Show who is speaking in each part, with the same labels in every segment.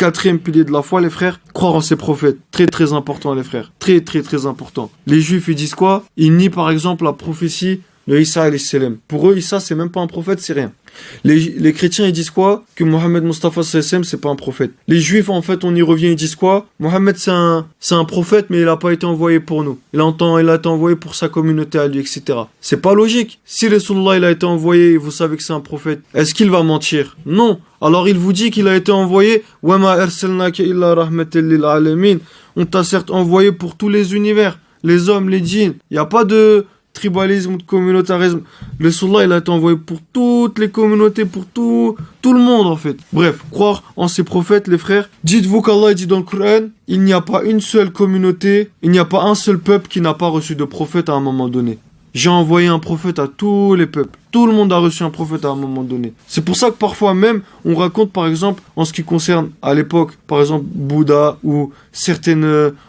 Speaker 1: Quatrième pilier de la foi, les frères, croire en ses prophètes. Très très important, les frères. Très très très important. Les juifs, ils disent quoi? Ils nient par exemple la prophétie de Isa alayhi salam. Pour eux, Isa, c'est même pas un prophète, c'est rien. Les chrétiens, ils disent quoi? Que Mohammed Mustafa sallam, c'est pas un prophète. Les juifs, en fait, on y revient, ils disent quoi? Mohammed, c'est un prophète, mais il a pas été envoyé pour nous. Il a été envoyé pour sa communauté à lui, etc. C'est pas logique. Si Rasulullah, il a été envoyé et vous savez que c'est un prophète, est-ce qu'il va mentir? Non. Alors il vous dit qu'il a été envoyé. Wa ma arsalnaka illa rahmatan lil alamin. On t'a certes envoyé pour tous les univers, les hommes, les djinns. Il y a pas de tribalisme ou de communautarisme. Le Rasulullah, il a été envoyé pour toutes les communautés, pour tout le monde en fait. Bref, croire en ces prophètes, les frères. Dites-vous qu'Allah dit dans le Coran, il n'y a pas une seule communauté, il n'y a pas un seul peuple qui n'a pas reçu de prophète à un moment donné. J'ai envoyé un prophète à tous les peuples. Tout le monde a reçu un prophète à un moment donné. C'est pour ça que parfois même, on raconte par exemple, en ce qui concerne à l'époque, par exemple Bouddha ou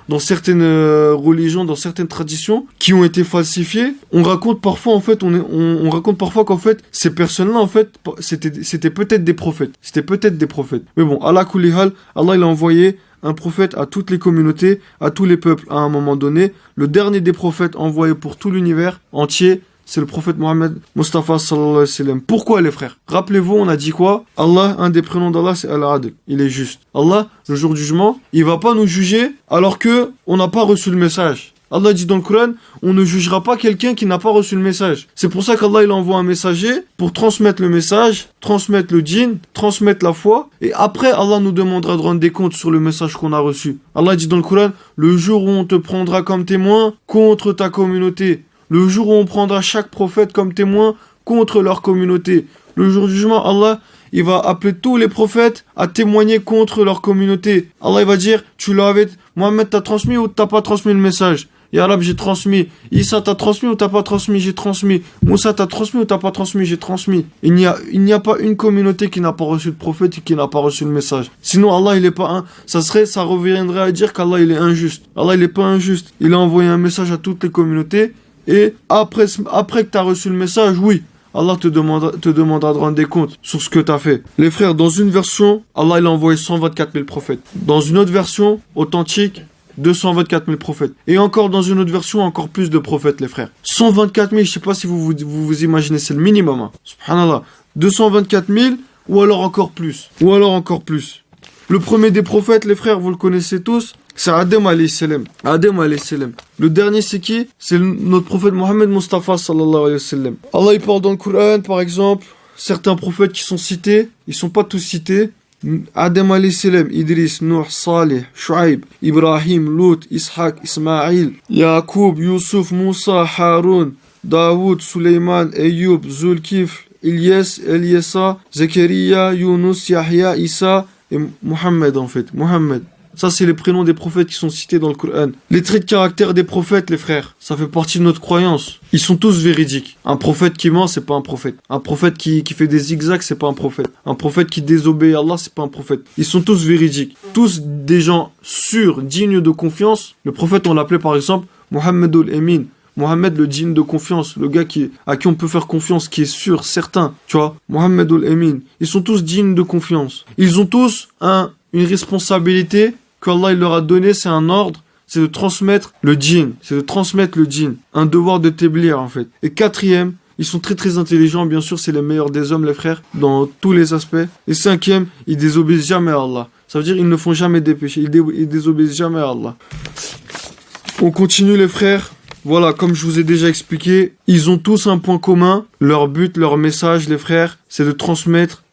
Speaker 1: dans certaines religions, dans certaines traditions qui ont été falsifiées, on raconte parfois en fait, on raconte parfois qu'en fait, ces personnes-là en fait, c'était peut-être des prophètes. C'était peut-être des prophètes. Mais bon, Allah kulli hal, Allah il a envoyé un prophète à toutes les communautés, à tous les peuples à un moment donné. Le dernier des prophètes envoyé pour tout l'univers entier, c'est le prophète Mohammed Mustafa sallallahu alayhi wa sallam. Pourquoi les frères? Rappelez-vous, on a dit quoi? Allah, un des prénoms d'Allah, c'est Al-Adl. Il est juste. Allah, le jour du jugement, il va pas nous juger alors que on n'a pas reçu le message. Allah dit dans le Coran, on ne jugera pas quelqu'un qui n'a pas reçu le message. C'est pour ça qu'Allah il envoie un messager pour transmettre le message, transmettre le djinn, transmettre la foi. Et après, Allah nous demandera de rendre des comptes sur le message qu'on a reçu. Allah dit dans le Coran, le jour où on te prendra comme témoin contre ta communauté. Le jour où on prendra chaque prophète comme témoin contre leur communauté. Le jour du jugement, Allah il va appeler tous les prophètes à témoigner contre leur communauté. Allah il va dire, Mohammed t'a transmis ou t'as pas transmis le message? Ya Rab, j'ai transmis. Issa t'a transmis ou t'as pas transmis? J'ai transmis. Moussa t'a transmis ou t'as pas transmis? J'ai transmis. Il n'y a pas une communauté qui n'a pas reçu de prophète et qui n'a pas reçu le message. Sinon Allah il est pas un. Ça reviendrait à dire qu'Allah il est injuste. Allah il est pas injuste. Il a envoyé un message à toutes les communautés et après que t'as reçu le message, oui, Allah te demandera de rendre des comptes sur ce que t'as fait. Les frères, dans une version, Allah il a envoyé 124 000 prophètes. Dans une autre version, authentique, 224 000 prophètes. Et encore dans une autre version, encore plus de prophètes, les frères. 124 000, je sais pas si vous imaginez, c'est le minimum. Hein. Subhanallah. 224 000, ou alors encore plus. Le premier des prophètes, les frères, vous le connaissez tous, c'est Adam alayhi salam. Le dernier, c'est qui? C'est notre prophète Mohammed Mustafa sallallahu alayhi wa sallam. Allah, il parle dans le Coran, par exemple, certains prophètes qui sont cités, ils sont pas tous cités. Adam alayhi salam, Idris, Nuh, Salih, Shu'aib, Ibrahim, Lut, Ishaq, Ismaïl, Yaqub, Yusuf, Moussa, Haroun, Daoud, Suleiman, Ayyub, Zulkifl, Ilyas, Eliasa, Zakaria, Yunus, Yahya, Isa et Mohammed en fait. Mohammed. Ça, c'est les prénoms des prophètes qui sont cités dans le Coran. Les traits de caractère des prophètes, les frères, ça fait partie de notre croyance. Ils sont tous véridiques. Un prophète qui ment, c'est pas un prophète. Un prophète qui fait des zigzags, c'est pas un prophète. Un prophète qui désobéit à Allah, c'est pas un prophète. Ils sont tous véridiques. Tous des gens sûrs, dignes de confiance. Le prophète, on l'appelait par exemple Mohammedul Emin. Mohammed, le digne de confiance, le gars à qui on peut faire confiance, qui est sûr, certain, tu vois. Mohammedul Emin. Ils sont tous dignes de confiance. Ils ont tous une responsabilité qu'Allah il leur a donnée, c'est un ordre, c'est de transmettre le djinn. Un devoir de téblir en fait. Et quatrième, ils sont très très intelligents, bien sûr, c'est les meilleurs des hommes, les frères, dans tous les aspects. Et cinquième, ils désobéissent jamais à Allah. Ça veut dire ils ne font jamais des péchés, ils désobéissent jamais à Allah. On continue les frères. Voilà, comme je vous ai déjà expliqué, ils ont tous un point commun. Leur but, leur message, les frères, c'est de transmettre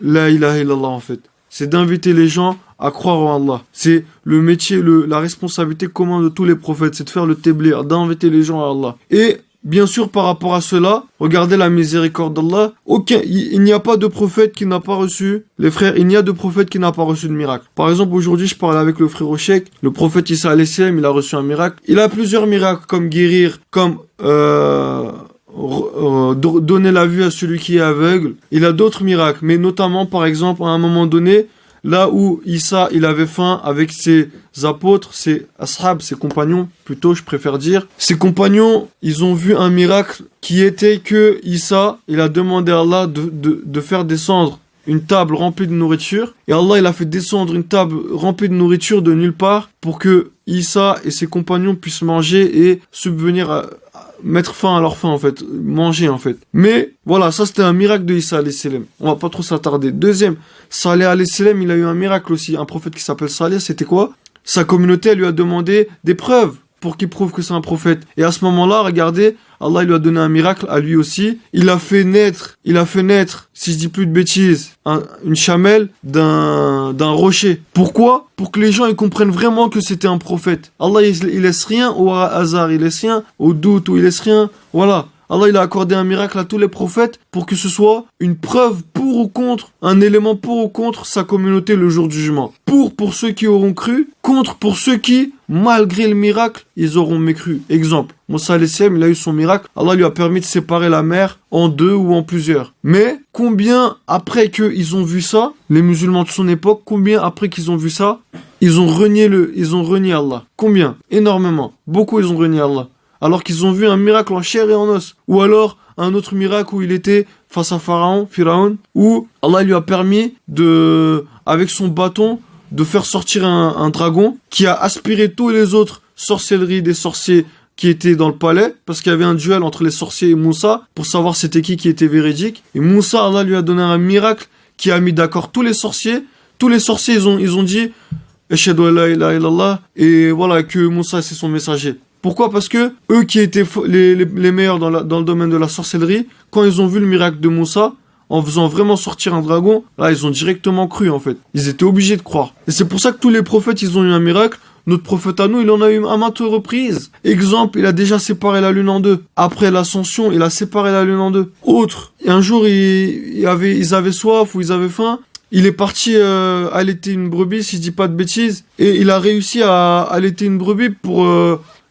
Speaker 1: la ilaha illallah en fait. C'est d'inviter les gens à croire en Allah. C'est le métier, la responsabilité commune de tous les prophètes, c'est de faire le téblir, d'inviter les gens à Allah. Et bien sûr, par rapport à cela, regardez la miséricorde d'Allah. Il n'y a pas de prophète qui n'a pas reçu, les frères, il n'y a de prophète qui n'a pas reçu de miracle. Par exemple, aujourd'hui, je parlais avec le frère Oshek, le prophète Isa alayhi salam, il a reçu un miracle. Il a plusieurs miracles, comme guérir, comme donner la vue à celui qui est aveugle. Il a d'autres miracles, mais notamment, par exemple, à un moment donné, là où Isa, il avait faim avec ses apôtres, ses ashab, ses compagnons, plutôt, je préfère dire. Ses compagnons, ils ont vu un miracle qui était que Isa, il a demandé à Allah de faire descendre une table remplie de nourriture. Et Allah, il a fait descendre une table remplie de nourriture de nulle part pour que Isa et ses compagnons puissent manger et subvenir à mettre fin à leur faim, en fait. Manger, en fait. Mais, voilà, ça, c'était un miracle de Isa, alayhi salam. On va pas trop s'attarder. Deuxième, Saleh, alayhi salam, il a eu un miracle aussi. Un prophète qui s'appelle Saleh, c'était quoi? Sa communauté, elle lui a demandé des preuves pour qu'il prouve que c'est un prophète. Et à ce moment-là, regardez, Allah il lui a donné un miracle à lui aussi. Il a fait naître, si je dis plus de bêtises, une chamelle d'un rocher. Pourquoi? Pour que les gens ils comprennent vraiment que c'était un prophète. Allah il laisse rien au hasard, il laisse rien au doute, ou il laisse rien. Voilà. Allah il a accordé un miracle à tous les prophètes pour que ce soit une preuve pour ou contre, un élément pour ou contre sa communauté le jour du jugement. Pour ceux qui auront cru, contre pour ceux qui, malgré le miracle, ils auront mécru. Exemple, Moussa alayhi salam, il a eu son miracle, Allah lui a permis de séparer la mer en deux ou en plusieurs. Mais combien après qu'ils ont vu ça, les musulmans de son époque, combien après qu'ils ont vu ça, ils ont renié Allah. Combien? Énormément. Beaucoup ils ont renié Allah. Alors qu'ils ont vu un miracle en chair et en os. Ou alors, un autre miracle où il était face à Pharaon, où Allah lui a permis avec son bâton, de faire sortir un dragon qui a aspiré tous les autres sorcelleries des sorciers qui étaient dans le palais, parce qu'il y avait un duel entre les sorciers et Moussa, pour savoir c'était qui était véridique. Et Moussa, Allah lui a donné un miracle qui a mis d'accord tous les sorciers. Tous les sorciers, ils ont dit « Ashhadu an la ilaha illallah » et voilà, que Moussa, c'est son messager. Pourquoi? Parce que eux qui étaient les meilleurs dans le domaine de la sorcellerie, quand ils ont vu le miracle de Moussa, en faisant vraiment sortir un dragon, là, ils ont directement cru, en fait. Ils étaient obligés de croire. Et c'est pour ça que tous les prophètes, ils ont eu un miracle. Notre prophète à nous, il en a eu à maintes reprises. Exemple, il a déjà séparé la lune en deux. Après l'ascension, il a séparé la lune en deux. Autre, un jour, ils avaient soif ou ils avaient faim. Il est parti allaiter une brebis, si je dis pas de bêtises. Et il a réussi à allaiter une brebis pour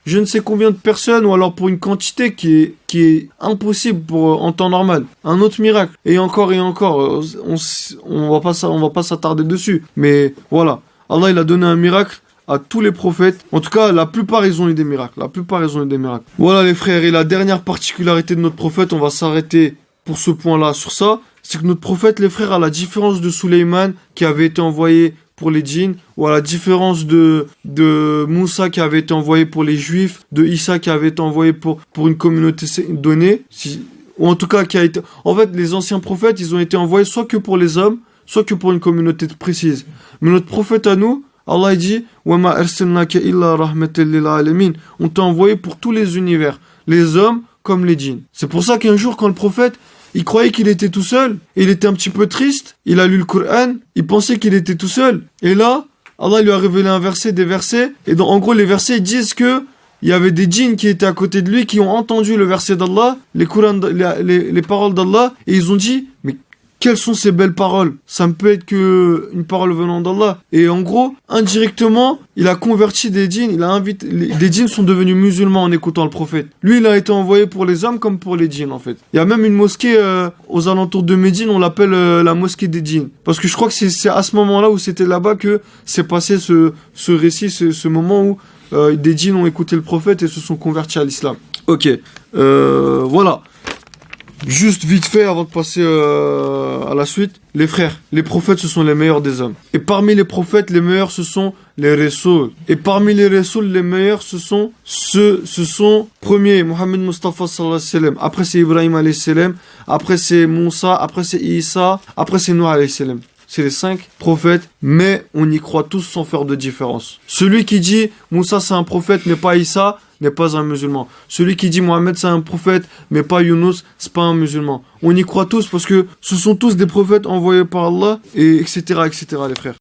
Speaker 1: je ne sais combien de personnes, ou alors pour une quantité qui est impossible en temps normal. Un autre miracle. Et encore, on va pas s'attarder dessus. Mais voilà. Allah, il a donné un miracle à tous les prophètes. En tout cas, la plupart, ils ont eu des miracles. Voilà, les frères. Et la dernière particularité de notre prophète, on va s'arrêter pour ce point-là sur ça. C'est que notre prophète, les frères, à la différence de Sulayman, qui avait été envoyé pour les djinns, ou à la différence de Moussa qui avait été envoyé pour les juifs, de Issa qui avait été envoyé pour une communauté donnée, ou en tout cas qui a été... En fait, les anciens prophètes, ils ont été envoyés soit que pour les hommes, soit que pour une communauté précise. Mais notre prophète à nous, Allah dit « Wa ma arsalnaka illa rahmatan lil alamin » On t'a envoyé pour tous les univers, les hommes comme les djinns. C'est pour ça qu'un jour, quand le prophète, il croyait qu'il était tout seul, et il était un petit peu triste, il a lu le Coran, il pensait qu'il était tout seul. Et là, Allah lui a révélé des versets, et en gros, les versets disent que il y avait des djinns qui étaient à côté de lui, qui ont entendu le verset d'Allah, les paroles d'Allah, et ils ont dit, mais quelles sont ces belles paroles? Ça ne peut être que une parole venant d'Allah. Et en gros, indirectement, il a converti des djinns, des djinns sont devenus musulmans en écoutant le prophète. Lui, il a été envoyé pour les hommes comme pour les djinns, en fait. Il y a même une mosquée aux alentours de Médine, on l'appelle la mosquée des djinns. Parce que je crois que c'est à ce moment-là où c'était là-bas que s'est passé ce récit, ce moment où des djinns ont écouté le prophète et se sont convertis à l'islam. Ok, voilà. Juste vite fait, avant de passer à la suite, les frères, les prophètes, ce sont les meilleurs des hommes. Et parmi les prophètes, les meilleurs, ce sont les Rasul. Et parmi les Rasul, les meilleurs, ce sont premier, Mohammed Mustafa sallallahu alayhi wa sallam. Après, c'est Ibrahim alayhi salam. Après, c'est Moussa. Après, c'est Isa. Après, c'est Noah alayhi salam. C'est les 5 prophètes, mais on y croit tous sans faire de différence. Celui qui dit Moussa c'est un prophète mais pas Issa n'est pas un musulman. Celui qui dit Mohammed c'est un prophète mais pas Younous, c'est pas un musulman. On y croit tous parce que ce sont tous des prophètes envoyés par Allah et etc. les frères.